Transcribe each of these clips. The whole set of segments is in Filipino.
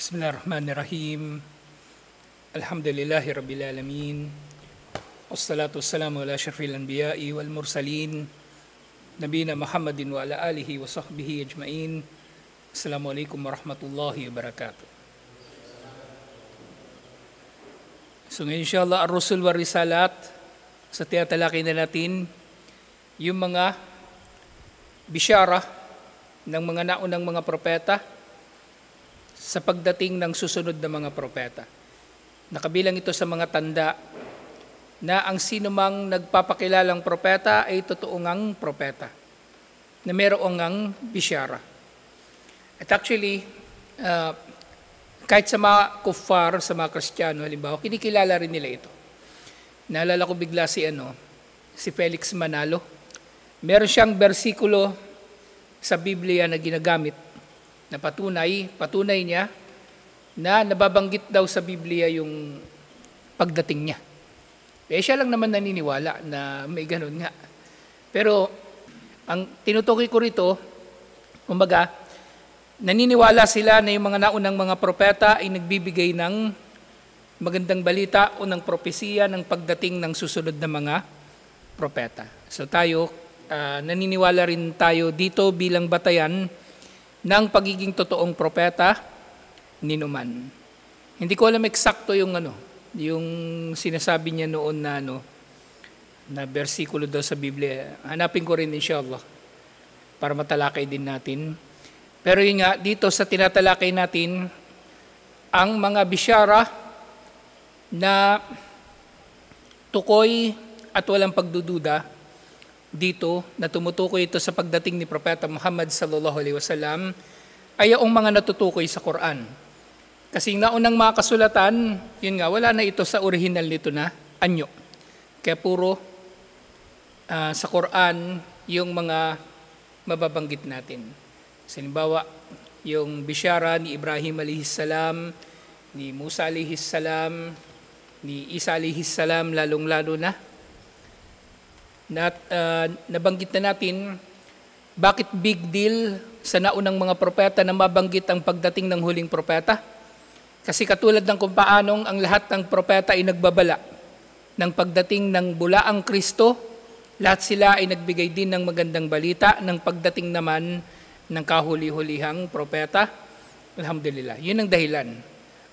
Bismillahirrahmanirrahim. Alhamdulillahi Rabbil Alamin. Wassalatu wassalamu ala syarfil anbiya'i wal mursalin. Nabina Muhammadin wa ala alihi wa sahbihi ajma'in. Assalamualaikum warahmatullahi wabarakatuh. So ngayon insyaAllah, ar-Rusul wa Risalat, sa tiyatalaki na natin yung mga bisyara ng mga naunang mga propeta sa pagdating ng susunod na mga propeta. Nakabilang ito sa mga tanda na ang sino mang nagpapakilalang propeta ay totoong ang propeta, na mayroong ang bisyara. At actually, kahit sa mga kuffar, sa mga Kristiyano, halimbawa, kinikilala rin nila ito. Naalala ko bigla si Felix Manalo. Meron siyang bersikulo sa Biblia na ginagamit na patunay niya na nababanggit daw sa Biblia yung pagdating niya. Eh siya lang naman naniniwala na may ganun nga. Pero ang tinutukoy ko rito, kumbaga, naniniwala sila na yung mga naunang mga propeta ay nagbibigay ng magandang balita o ng propesiya ng pagdating ng susunod na mga propeta. So tayo, naniniwala rin tayo dito bilang batayan ng pagiging totoong propeta ni Numan. Hindi ko alam eksakto yung yung sinasabi niya noon na bersikulo daw sa Biblia. Hanapin ko rin inshallah para matalakay din natin. Pero yun nga, dito sa tinatalakay natin, ang mga bisyara na tukoy at walang pagdududa dito na tumutukoy ito sa pagdating ni Propeta Muhammad sallallahu alaihi wasallam ay ang mga natutukoy sa Quran. Kasi naunang mga kasulatan, yun nga, wala na ito sa original nito na anyo. Kaya puro sa Quran yung mga mababanggit natin. Halimbawa, yung bisyara ni Ibrahim alaihissalam, ni Musa alaihissalam, ni Isa alaihissalam, lalong-lalo na nabanggit na natin bakit big deal sa naunang mga propeta na mabanggit ang pagdating ng huling propeta. Kasi katulad ng kung paanong ang lahat ng propeta ay nagbabala ng pagdating ng bulaang Kristo, lahat sila ay nagbigay din ng magandang balita ng pagdating naman ng kahuli-hulihang propeta. Alhamdulillah. Yun ang dahilan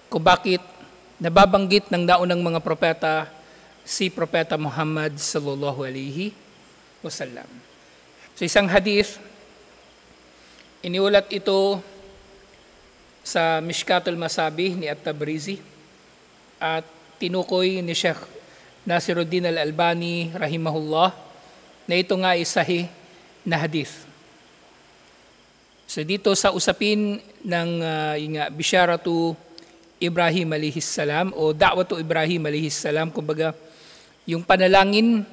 kung bakit nababanggit ng naunang mga propeta si Propeta Muhammad sallallahu alaihi wasallam. So isang hadith, iniulat ito sa Mishkatul Masabih ni At-Tabrizi at tinukoy ni Sheikh Nasiruddin Al-Albani rahimahullah na ito nga ay sahih na hadith. So dito sa usapin ng Bisharatu Ibrahim alaihissalam o Da'watu Ibrahim alaihissalam, kumbaga yung panalangin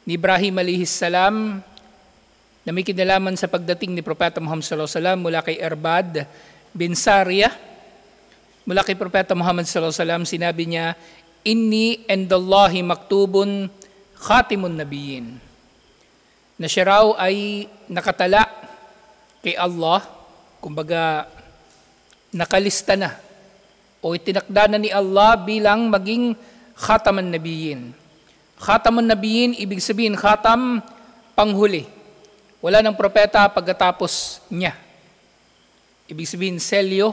ni Ibrahim alaihissalam na may kinalaman sa pagdating ni Propeta Muhammad sallallahu alaihi wasallam mula kay Irbad bin Sariyah, mula kay Propeta Muhammad sallallahu alaihi wasallam, sinabi niya, "Inni indallahi maktubun khatimun nabiyyin." Na siya raw ay nakatala kay Allah, kumbaga nakalista na o itinakda na ni Allah bilang maging khataman nabiyyin. Khataman nabiyyin, ibig sabihin khatam, panghuli. Wala ng propeta pagkatapos niya. Ibig sabihin selyo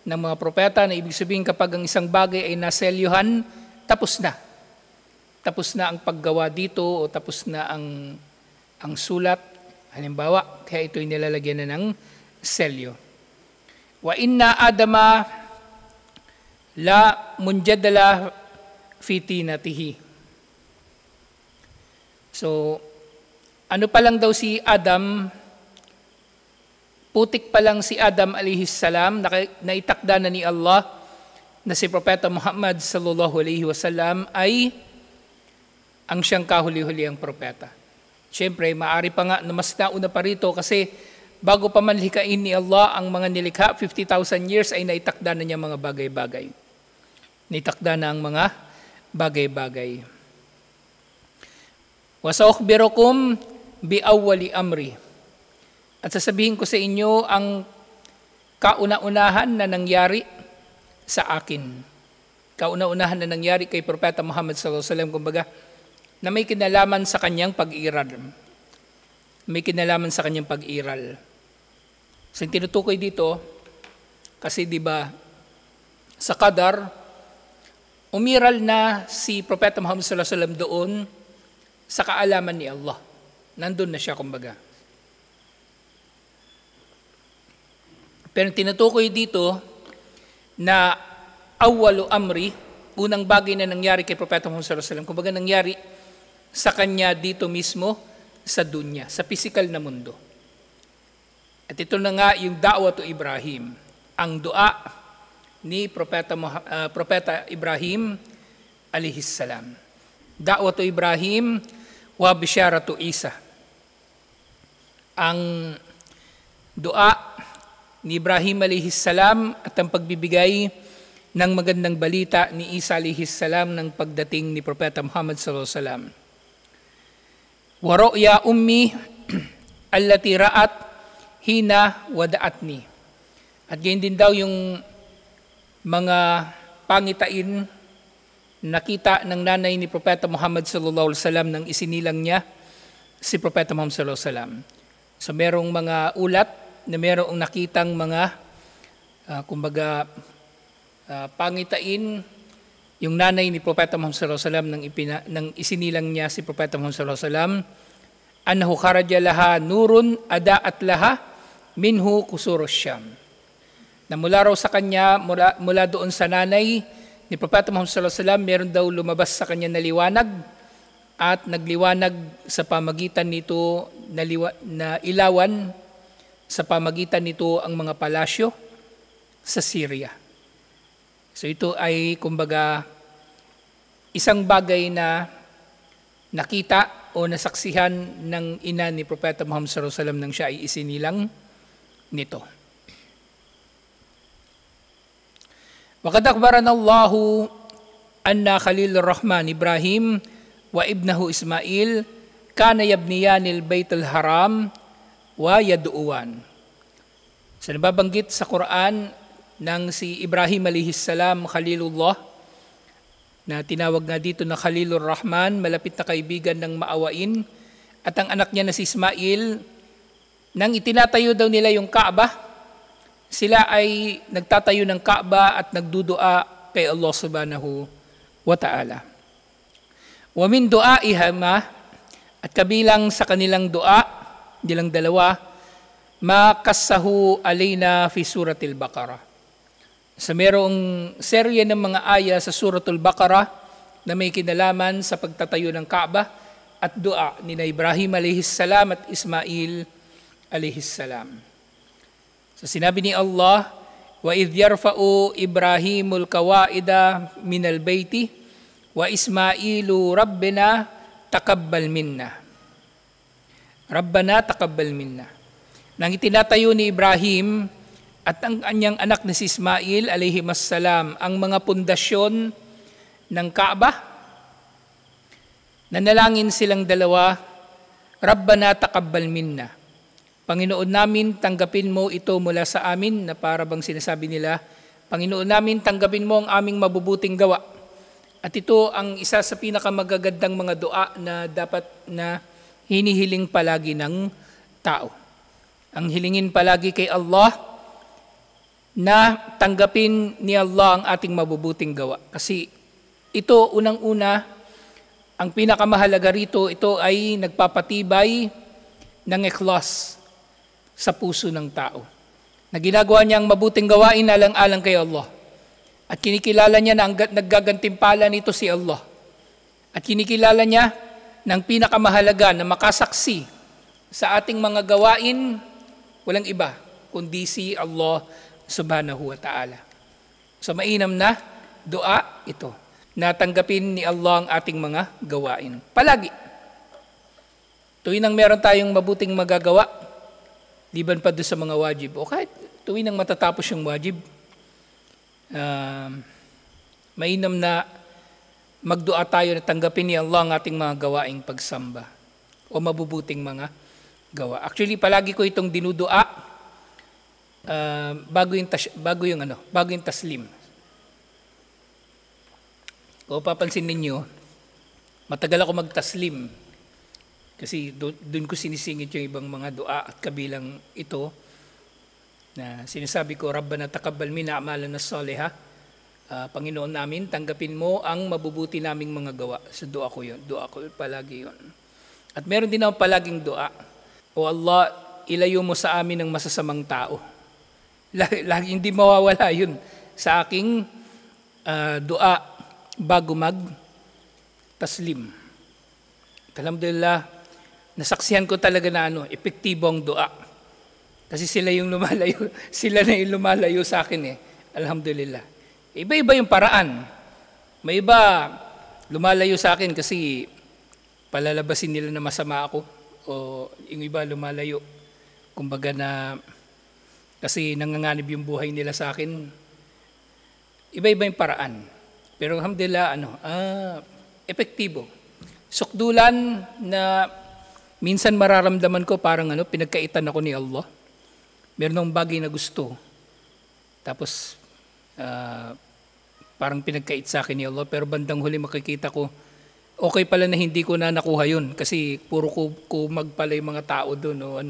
ng mga propeta, na ibig sabihin kapag ang isang bagay ay naselyuhan, tapos na. Tapos na ang paggawa dito o tapos na ang sulat. Halimbawa, kaya ito'y nilalagyan na ng selyo. Wa inna Adama la munjadala fi tinatihi. So, ano pa lang daw si Adam, putik pa lang si Adam alaihissalam, naitakda na ni Allah na si Propeta Muhammad sallallahu alaihi wasallam ay ang siyang kahuli-hulihang propeta. Siyempre, maari pa nga na mas nauna pa rito kasi bago pa man likain ni Allah ang mga nilikha, 50,000 years ay naitakda na niya mga bagay-bagay. Naitakda na ang mga bagay-bagay. Wa sa'ukhbirukum bi awwali amri. At sasabihin ko sa inyo ang kauna-unahan na nangyari sa akin. Kauna-unahan na nangyari kay Propeta Muhammad sallallahu alaihi wasallam, kumbaga, na may kinalaman sa kanyang pag-iral. May kinalaman sa kanyang pag-iral. So, tinutukoy dito, kasi di ba sa Qadar, umiral na si Propeta Muhammad sallallahu alaihi wasallam doon sa kaalaman ni Allah. Nandun na siya, kumbaga. Pero tinutukoy dito na awwalu amri, unang bagay na nangyari kay Propeta Muhammad sallallahu alaihi wasallam, kumbaga nangyari sa kanya dito mismo sa dunya, sa physical na mundo. At ito na nga yung da'watu Ibrahim, ang dua ni Propeta Ibrahim alayhis salam. Da'watu Ibrahim wa bisyaratu Isa. Ang dua ni Ibrahim alayhis salam at ang pagbibigay ng magandang balita ni Isa alayhis salam ng pagdating ni Propeta Muhammad sallallahu alaihi wasallam. Wa ru'ya ummi allati ra'at hina wada'atni. At ganyan din daw yung mga pangitain nakita ng nanay ni Propeta Muhammad sallallahu alaihi wasallam nang isinilang niya si Propeta Muhammad sallallahu alaihi wasallam. So merong mga ulat na merong nakitang mga pangitain yung nanay ni Propeta Muhammad sallallahu alaihi wasallam nang isinilang niya si Propeta Muhammad sallallahu alaihi wasallam, annahu kharaja laha nurun adaat laha minhu kusurus Syam. Na mula raw sa kanya, mula doon sa nanay ni Propeta Muhammad sallallahu alaihi wasallam, meron daw lumabas sa kanya na liwanag at nagliwanag sa pamagitan nito na ilawan sa pamagitan nito ang mga palasyo sa Syria. So ito ay kumbaga isang bagay na nakita o nasaksihan ng ina ni Propeta Muhammad sallallahu alaihi wasallam nang siya ay isinilang nito. وقد أخبرنا الله أن خليل الرحمن إبراهيم وابنه إسماعيل كان يبنيان البيت الحرام ويدعوان. So nababanggit sa Quran ng si Ibrahim alayhis salam, Khalilullah, na tinawag nga dito na Khalilur Rahman, malapit na kaibigan ng maawain, at ang anak niya na si Ismail, nang itinatayo daw nila yung Kaaba, sila ay nagtatayo ng Kaaba at nagdudua kay Allah subhanahu wa ta'ala. Wa min du'aihima, at kabilang sa kanilang dua, nilang dalawa, ma kassahu alayna fi suratil Baqarah. So merong serye ng mga aya sa suratul Baqarah na may kinalaman sa pagtatayo ng Kaaba at dua ni Ibrahim alayhis salam at Ismail alayhis salam. So sinabi ni Allah, wa idh yarfa'u Ibrahimul qawaida minal baiti wa Ismailu rabbana taqabbal minna. Rabbana taqabbal minna. Nang itinatayo ni Ibrahim at ang kanyang anak na si Ismail alayhimas salam ang mga pundasyon ng Kaaba, nanalangin silang dalawa, Rabbana taqabbal minna. Panginoon namin, tanggapin mo ito mula sa amin, na para bang sinasabi nila, Panginoon namin, tanggapin mo ang aming mabubuting gawa. At ito ang isa sa pinakamagagandang mga dua na dapat na hinihiling palagi ng tao. Ang hilingin palagi kay Allah na tanggapin ni Allah ang ating mabubuting gawa. Kasi ito, unang-una, ang pinakamahalaga rito, ito ay nagpapatibay ng ikhlas sa puso ng tao, na ginagawa niyang mabuting gawain alang-alang kay Allah. At kinikilala niya na ang naggagantimpala nito si Allah. At kinikilala niya ng pinakamahalaga na makasaksi sa ating mga gawain, walang iba kundi si Allah subhanahu wa ta'ala. So mainam na dua ito, na tanggapin ni Allah ang ating mga gawain. Palagi. Tuwing nang meron tayong mabuting magagawa, liban pa doon sa mga wajib, o kahit tuwing nang matatapos yung wajib, mainam na magdua tayo na tanggapin ni Allah ang ating mga gawaing pagsamba o mabubuting mga gawa. Actually, palagi ko itong dinudua bago yung taslim. Kung papansin ninyo, matagal ako magtaslim. Kasi doon ko sinisingit yung ibang mga dua at kabilang ito na sinasabi ko, Rabbana taqabbal minna a'malana salihah. Panginoon namin, tanggapin mo ang mabubuti naming mga gawa. So dua ko yun. Dua ko palagi yun. At meron din ako palaging dua. O Allah, ilayo mo sa amin ang masasamang tao. Lagi hindi mawawala yun sa aking dua bago mag-taslim. Alhamdulillah, nasaksihan ko talaga na epektibo ang dua. Kasi sila yung lumalayo, sila na yung lumalayo sa akin eh. Alhamdulillah. Iba-iba yung paraan. May iba lumalayo sa akin kasi palalabasin nila na masama ako. O yung iba lumalayo. Kumbaga na kasi nanganganib yung buhay nila sa akin. Iba-iba yung paraan. Pero alhamdulillah, epektibo. Sukdulan na minsan mararamdaman ko parang pinagkaitan ako ni Allah. Meron akong bagay na gusto. Tapos, parang pinagkait sa akin ni Allah. Pero bandang huli makikita ko, okay pala na hindi ko na nakuha yun. Kasi puro kumag pala yung mga tao doon. O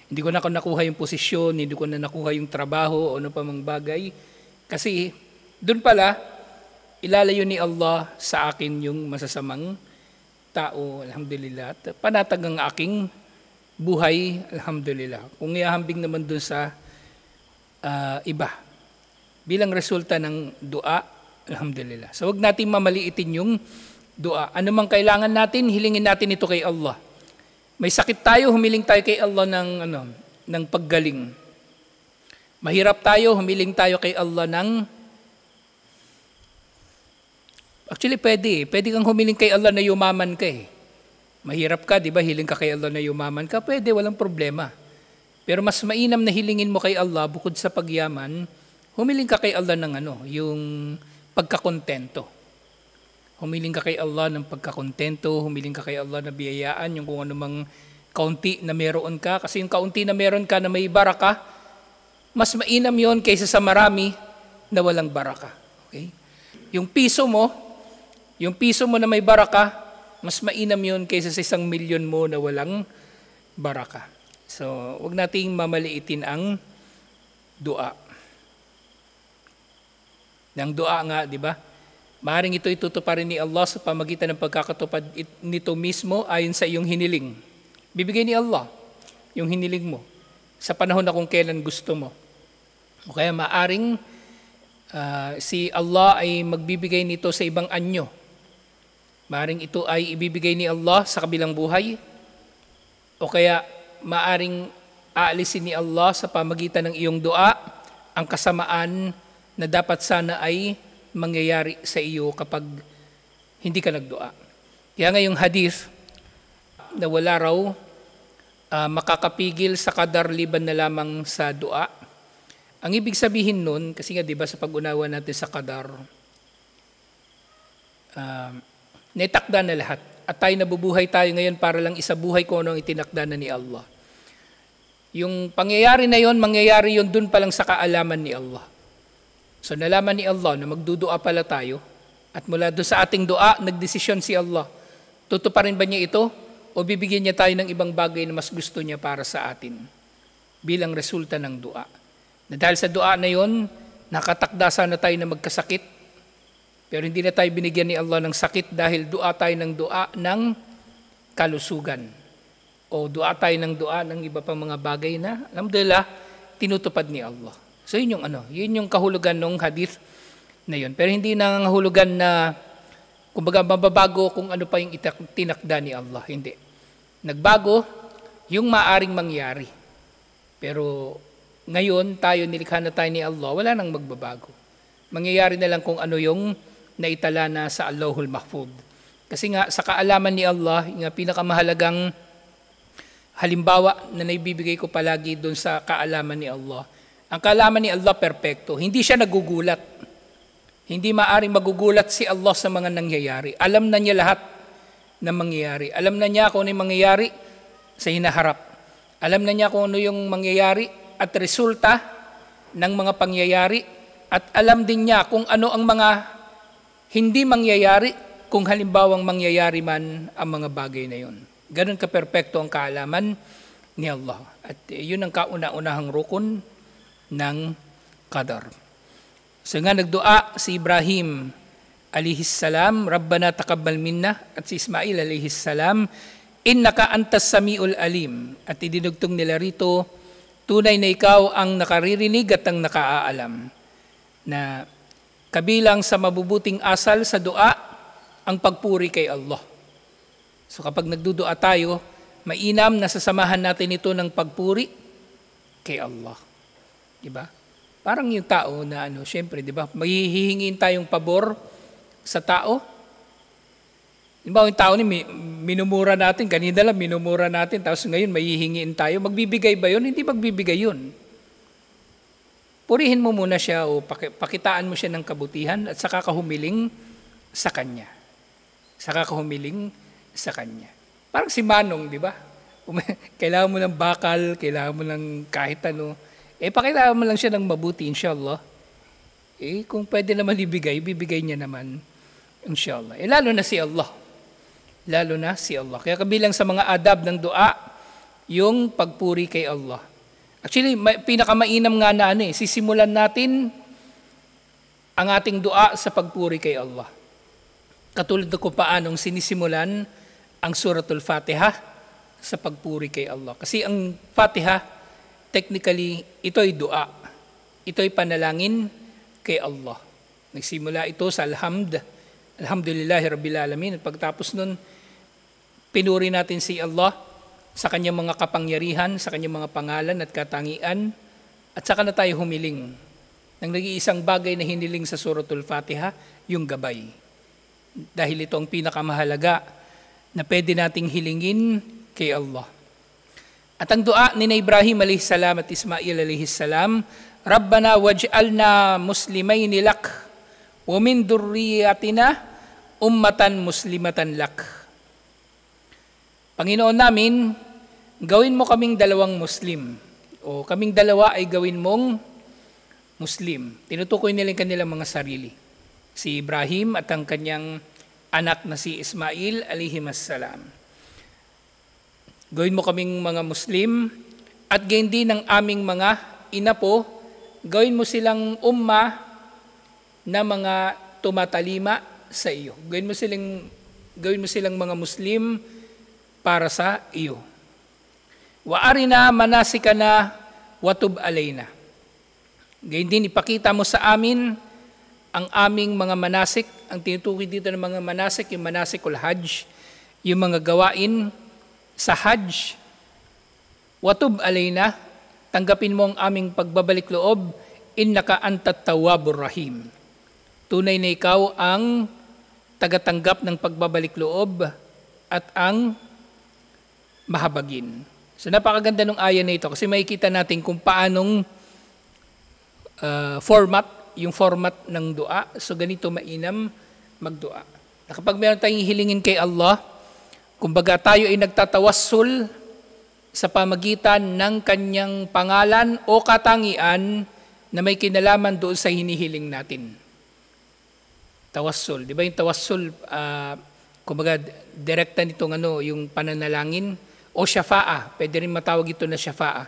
Hindi ko na nakuha yung posisyon, hindi ko na nakuha yung trabaho o ano pa mang bagay. Kasi doon pala, ilalayo ni Allah sa akin yung masasamang tao, alhamdulillah. At panatag ang aking buhay, alhamdulillah. Kung ihahambing naman dun sa iba, bilang resulta ng dua, alhamdulillah. So huwag natin mamaliitin yung dua. Ano mang kailangan natin, hilingin natin ito kay Allah. May sakit tayo, humiling tayo kay Allah ng paggaling. Mahirap tayo, humiling tayo kay Allah Actually, pwede. Pwede kang humiling kay Allah na yumaman ka eh. Mahirap ka, di ba? Hiling ka kay Allah na yumaman ka. Pwede, walang problema. Pero mas mainam na hilingin mo kay Allah bukod sa pagyaman, humiling ka kay Allah ng yung pagkakontento. Humiling ka kay Allah ng pagkakontento, humiling ka kay Allah na biyayaan, yung kung anumang kaunti na meron ka. Kasi yung kaunti na meron ka na may baraka, mas mainam yon kaysa sa marami na walang baraka. Okay? Yung piso mo na may baraka, mas mainam yun kaysa sa 1 milyon mo na walang baraka. So, wag nating mamaliitin ang dua. Ng dua nga, di ba? Maaaring ito itutuparin ni Allah sa pamagitan ng pagkakatupad nito mismo ayon sa iyong hiniling. Bibigay ni Allah yung hiniling mo sa panahon na kung kailan gusto mo. O kaya maaaring si Allah ay magbibigay nito sa ibang anyo. Maaring ito ay ibibigay ni Allah sa kabilang buhay o kaya maaring aalisin ni Allah sa pamagitan ng iyong dua ang kasamaan na dapat sana ay mangyayari sa iyo kapag hindi ka nagdua. Kaya ngayong hadith na wala raw makakapigil sa kadar liban na lamang sa dua. Ang ibig sabihin nun, kasi nga diba sa pag-unawa natin sa kadar, naitakda na lahat. At tayo nabubuhay tayo ngayon para lang isabuhay kung ano ang itinakda na ni Allah. Yung pangyayari na yon, mangyayari yon dun pa lang sa kaalaman ni Allah. So nalaman ni Allah na magdudua pala tayo at mula doon sa ating dua, nagdesisyon si Allah. Tutuparin ba niya ito o bibigyan niya tayo ng ibang bagay na mas gusto niya para sa atin bilang resulta ng dua. Na dahil sa dua na yon, nakatakda sana tayo na magkasakit. Pero hindi na tayo binigyan ni Allah ng sakit dahil dua tayo ng dua ng kalusugan. O dua tayo ng dua ng iba pang mga bagay na, alhamdulillah, tinutupad ni Allah. So yun yung kahulugan ng hadith na yun. Pero hindi nangangahulugan na, kumbaga mababago kung ano pa yung tinakda ni Allah. Hindi. Nagbago yung maaring mangyari. Pero ngayon, nilikha na tayo ni Allah, wala nang magbabago. Mangyayari na lang kung ano yung naitala na sa Allahul Mahfud. Kasi nga, sa kaalaman ni Allah, yung pinakamahalagang halimbawa na naibibigay ko palagi doon sa kaalaman ni Allah. Ang kaalaman ni Allah perpekto. Hindi siya nagugulat. Hindi maaring magugulat si Allah sa mga nangyayari. Alam na niya lahat na mangyayari. Alam na niya kung ano yung mangyayari sa hinaharap. Alam na niya kung ano yung mangyayari at resulta ng mga pangyayari. At alam din niya kung ano ang mga hindi mangyayari kung halimbawang mangyayari man ang mga bagay na yun. Ganun ka-perpekto ang kaalaman ni Allah. At yun ang kauna-unahang rukun ng qadar. So nga nagdua si Ibrahim alayhis salam, Rabbana taqabbal minna, at si Ismail alayhis salam, innaka antas samiul alim. At idinugtong nila rito, tunay na ikaw ang nakaririnig at ang nakaaalam. Na kabilang sa mabubuting asal sa dua, ang pagpuri kay Allah. So kapag nagdudua tayo, mainam na sasamahan natin ito ng pagpuri kay Allah. Diba? Parang yung tao na syempre, diba? Mahihingin tayong pabor sa tao. Diba yung tao ni minumura natin, kanina lang minumura natin, tapos ngayon mahihingin tayo. Magbibigay ba yun? Hindi magbibigay yun. Purihin mo muna siya o pakitaan mo siya ng kabutihan at saka kahumiling sa kanya. Saka kahumiling sa kanya. Parang si Manong, di ba? Kailangan mo ng bakal, kailangan mo ng kahit ano. Pakitaan mo lang siya ng mabuti, inshallah. Kung pwede naman ibigay, bibigay niya naman, inshallah. Lalo na si Allah. Lalo na si Allah. Kaya kabilang sa mga adab ng dua, yung pagpuri kay Allah. Actually, pinakamainam nga na sisimulan natin ang ating dua sa pagpuri kay Allah. Katulad na kung paanong sinisimulan ang Suratul Fatiha sa pagpuri kay Allah. Kasi ang Fatiha, technically, ito'y dua. Ito'y panalangin kay Allah. Nagsimula ito sa Alhamdulillahi Rabbil Alamin. At pagtapos nun, pinuri natin si Allah sa kanyang mga kapangyarihan, sa kanyang mga pangalan at katangian, at saka na tayo humiling ng nag-iisang bagay na hiniling sa Suratul Fatiha, yung gabay. Dahil ito ang pinakamahalaga na pwede nating hilingin kay Allah. At ang dua ni Ibrahim alayhis salam at Ismail alayhis salam, Rabbana waj'alna muslimaini lak wa min durriyatina ummatan muslimatan lak. Panginoon namin, gawin mo kaming dalawang Muslim. O kaming dalawa ay gawin mong Muslim. Tinutukoy nila yung kanilang mga sarili. Si Ibrahim at ang kanyang anak na si Ismail alayhimassalam. Gawin mo kaming mga Muslim at gayon din ang aming mga inapo, gawin mo silang umma na mga tumatalima sa iyo. Gawin mo silang mga Muslim para sa iyo. Wa arina manasikana wa tub alayna. Gayon din ipakita mo sa amin ang aming mga manasik. Ang tinutukoy dito ng mga manasik, yung manasikul hajj, yung mga gawain sa hajj. Wa tub alayna, tanggapin mo ang aming pagbabalik loob, innaka antat tawwabur rahim. Tunay na ikaw ang tagatanggap ng pagbabalik loob at ang mahabagin. So napakaganda ng aya na ito kasi makikita natin kung paanong yung format ng dua. So ganito mainam magdua. Kapag meron tayong hilingin kay Allah, kumbaga tayo ay nagtatawassul sa pamagitan ng kanyang pangalan o katangian na may kinalaman doon sa hinihiling natin. Tawassul. Di ba yung tawassul, kumbaga direkta nitong yung pananalangin, o syafa'a, pwede rin matawag ito na syafa'a.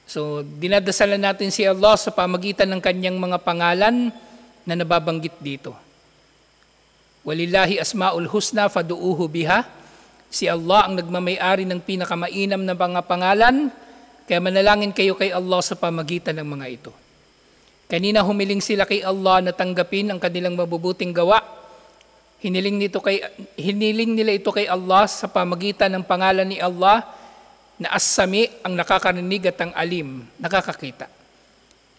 So, dinadasalan natin si Allah sa pamagitan ng kanyang mga pangalan na nababanggit dito. Walillahi asma'ul husna fadu'uhu biha. Si Allah ang nagmamay-ari ng pinakamainam na mga pangalan, kaya manalangin kayo kay Allah sa pamagitan ng mga ito. Kanina humiling sila kay Allah na tanggapin ang kanilang mabubuting gawa. Hiniling nila ito kay Allah sa pamagitan ng pangalan ni Allah na As-Sami, ang nakakarinig at ang Alim, nakakakita.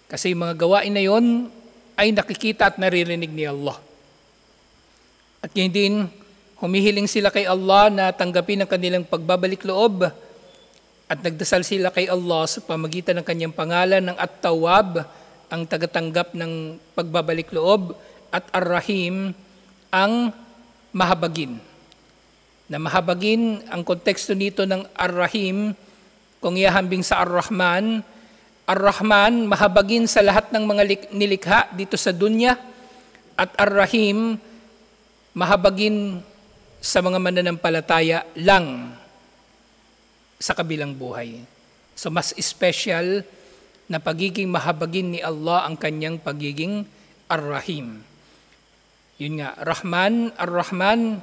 Kasi yung mga gawain na yon ay nakikita at naririnig ni Allah. At ngayon din, humihiling sila kay Allah na tanggapin ang kanilang pagbabalik loob at nagdasal sila kay Allah sa pamagitan ng kanyang pangalan ng At-Tawwab, ang tagatanggap ng pagbabalik loob, at Ar-Rahim, ang mahabagin. Na mahabagin, ang konteksto nito ng Ar-Rahim, kung ihahambing sa Ar-Rahman, Ar-Rahman, mahabagin sa lahat ng mga nilikha dito sa dunya, at Ar-Rahim, mahabagin sa mga mananampalataya lang sa kabilang buhay. So mas special na pagiging mahabagin ni Allah ang kanyang pagiging Ar-Rahim. Yun nga, Rahman, Ar-Rahman,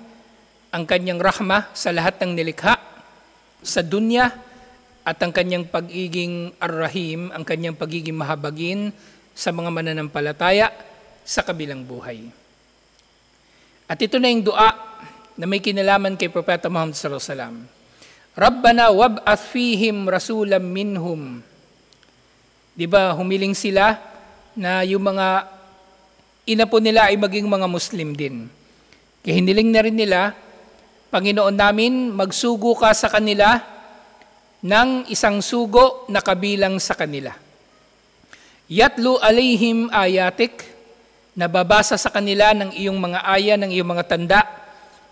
ang kanyang rahma sa lahat ng nilikha sa dunya, at ang kanyang pagiging Ar-Rahim, ang kanyang pagiging mahabagin sa mga mananampalataya sa kabilang buhay. At ito na yung dua na may kinalaman kay Propeta Muhammad sallallahu alaihi wasallam. Rabbana wab'ath fihim rasulam minhum. Diba, humiling sila na yung mga inapo nila ay maging mga Muslim din. Kaya hiniling na rin nila, Panginoon namin, magsugo ka sa kanila ng isang sugo na kabilang sa kanila. Yatlu alayhim ayatik, nababasa sa kanila ng iyong mga aya, ng iyong mga tanda.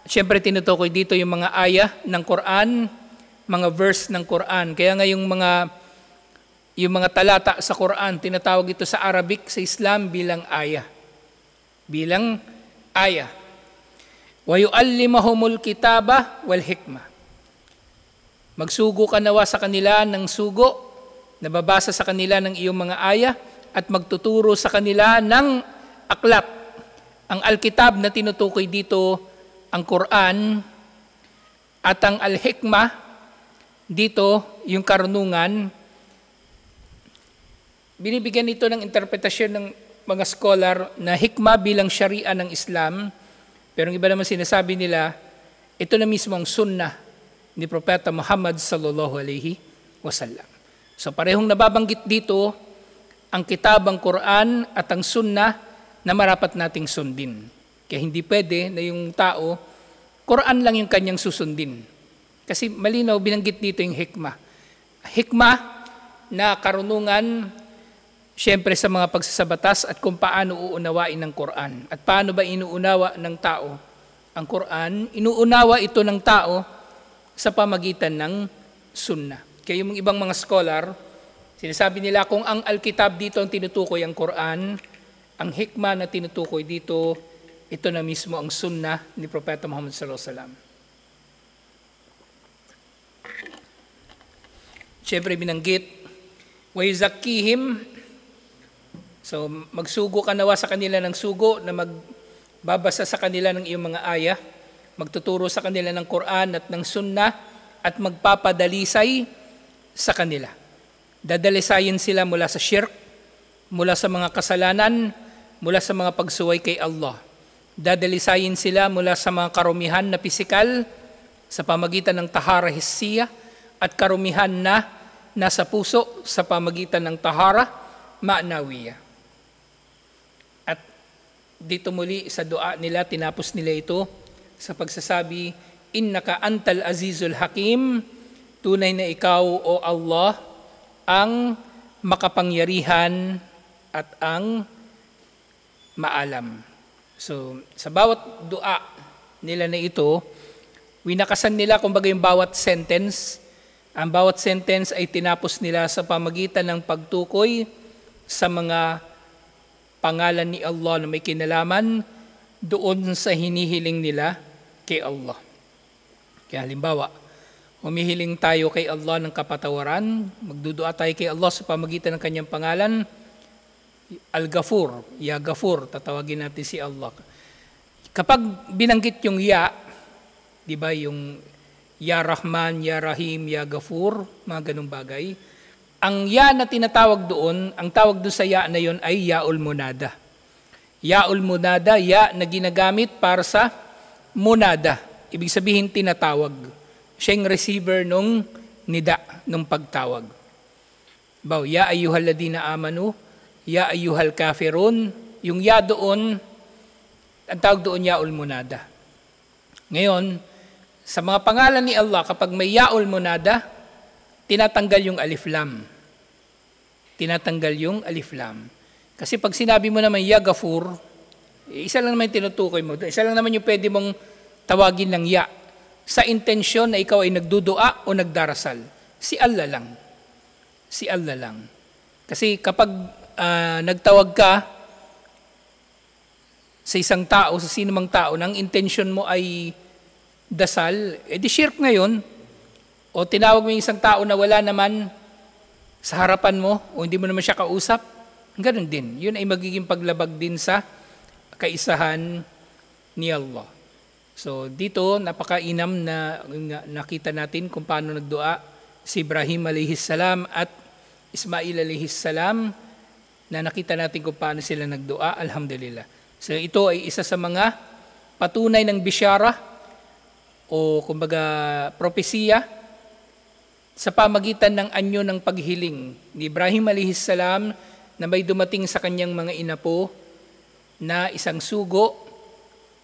Siyempre tinutukoy dito yung mga aya ng Quran, mga verse ng Quran. Kaya nga yung mga talata sa Quran, tinatawag ito sa Arabic, sa Islam bilang aya. Bilang aya. Wa yu'allimahumul kitaba wal hikmah. Magsugo ka nawa sa kanila ng sugo, nababasa sa kanila ng iyong mga aya, at magtuturo sa kanila ng aklat. Ang Al-Kitab na tinutukoy dito, ang Quran, at ang Al-Hikmah, dito, yung karunungan. Binibigyan ito ng interpretasyon ng mga scholar na hikmah bilang sharia ng Islam, pero ang iba naman sinasabi nila, ito na mismo ang sunnah ni Propeta Muhammad sallallahu alaihi wasallam. So parehong nababanggit dito ang kitab, ang Quran at ang sunnah na marapat nating sundin. Kaya hindi pwede na yung tao, Quran lang yung kanyang susundin. Kasi malinaw, binanggit dito yung hikmah. Hikmah na karunungan, siyempre sa mga pagsasabatas at kung paano uunawain ng Quran. At paano ba inuunawa ng tao ang Quran? Inuunawa ito ng tao sa pamagitan ng sunnah. Kaya yung ibang mga scholar, sinasabi nila kung ang Al-Kitab dito ang tinutukoy ang Quran, ang hikmah na tinutukoy dito, ito na mismo ang sunnah ni Propeta Muhammad sallallahu alaihi wasallam. Siyempre binanggit, wa yuzakkihim. So magsugo ka nawa sa kanila ng sugo na magbabasa sa kanila ng iyong mga aya, magtuturo sa kanila ng Quran at ng sunnah, at magpapadalisay sa kanila. Dadalisayin sila mula sa shirk, mula sa mga kasalanan, mula sa mga pagsuway kay Allah. Dadalisayin sila mula sa mga karumihan na pisikal sa pamagitan ng tahara hissiya, at karumihan na nasa puso sa pamagitan ng tahara ma'nawiya. At dito muli sa dua nila, tinapos nila ito sa pagsasabi, Innaka antal azizul hakim, tunay na ikaw, O Allah, ang makapangyarihan at ang maalam. So, sa bawat dua nila na ito, winakasan nila kumbaga yung bawat sentence. Ang bawat sentence ay tinapos nila sa pamagitan ng pagtukoy sa mga pangalan ni Allah na may kinalaman doon sa hinihiling nila kay Allah. Kaya halimbawa, humihiling tayo kay Allah ng kapatawaran, magdudua tayo kay Allah sa pamagitan ng kanyang pangalan, Al-Ghafur, Ya Ghafur, tatawagin natin si Allah. Kapag binanggit yung Ya, di ba yung Ya Rahman, Ya Rahim, Ya Ghafur, mga ganung bagay, ang Ya na tinatawag doon, ang tawag doon sa Ya na yon ay Ya'ul Munada. Ya'ul Munada, Ya na ginagamit para sa munada. Ibig sabihin tinatawag. Siya yung receiver nung nida, nung pagtawag. Baw, Ya ayyuhalladina amanu, Ya ayyuhal kafirun, yung Ya doon, ang tawag doon Ya'ul Munada. Ngayon, sa mga pangalan ni Allah, kapag may Ya'ul Munada, tinatanggal yung alif lam. Tinatanggal yung alif lam. Kasi pag sinabi mo naman Ya Ghafur, isa lang naman yung tinutukoy mo. Isa lang naman yung pwede mong tawagin ng Ya. Sa intensyon na ikaw ay nagdudua o nagdarasal. Si Allah lang. Si Allah lang. Kasi kapag nagtawag ka sa isang tao, sa sinumang tao, nang intention mo ay dasal, di shirk ngayon. O tinawag mo yung isang tao na wala naman sa harapan mo, o hindi mo naman siya kausap, ganun din. Yun ay magiging paglabag din sa kaisahan ni Allah. So dito, napakainam na nakita natin kung paano nagdua si Ibrahim alayhis salam at Ismail alayhis salam, na nakita natin kung paano sila nagdua. Alhamdulillah. So ito ay isa sa mga patunay ng bisyara o kumbaga propesiya sa pamagitan ng anyo ng paghiling ni Ibrahim alayhis salam na may dumating sa kanyang mga inapo na isang sugo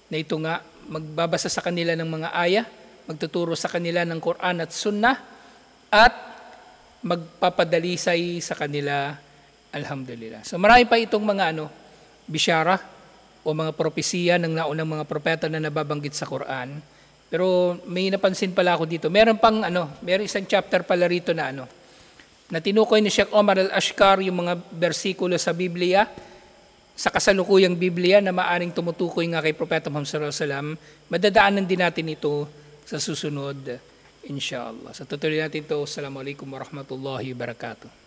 na ito nga magbabasa sa kanila ng mga aya, magtuturo sa kanila ng Quran at Sunnah, at magpapadalisay sa kanila. Alhamdulillah. So marami pa itong mga bisyara o mga propesiya ng naunang mga propeta na nababanggit sa Quran. Pero may napansin pala ako dito. Meron isang chapter pala rito na na tinukoy ni Sheikh Omar Al-Ashkar yung mga bersikulo sa Biblia, sa kasalukuyang Biblia na maaring tumutukoy nga kay Propeta Muhammad sallallahu alaihi wasallam. Madadaanan din natin ito sa susunod, inshallah. Sa tutuloy natin ito. Assalamualaikum warahmatullahi wabarakatuh.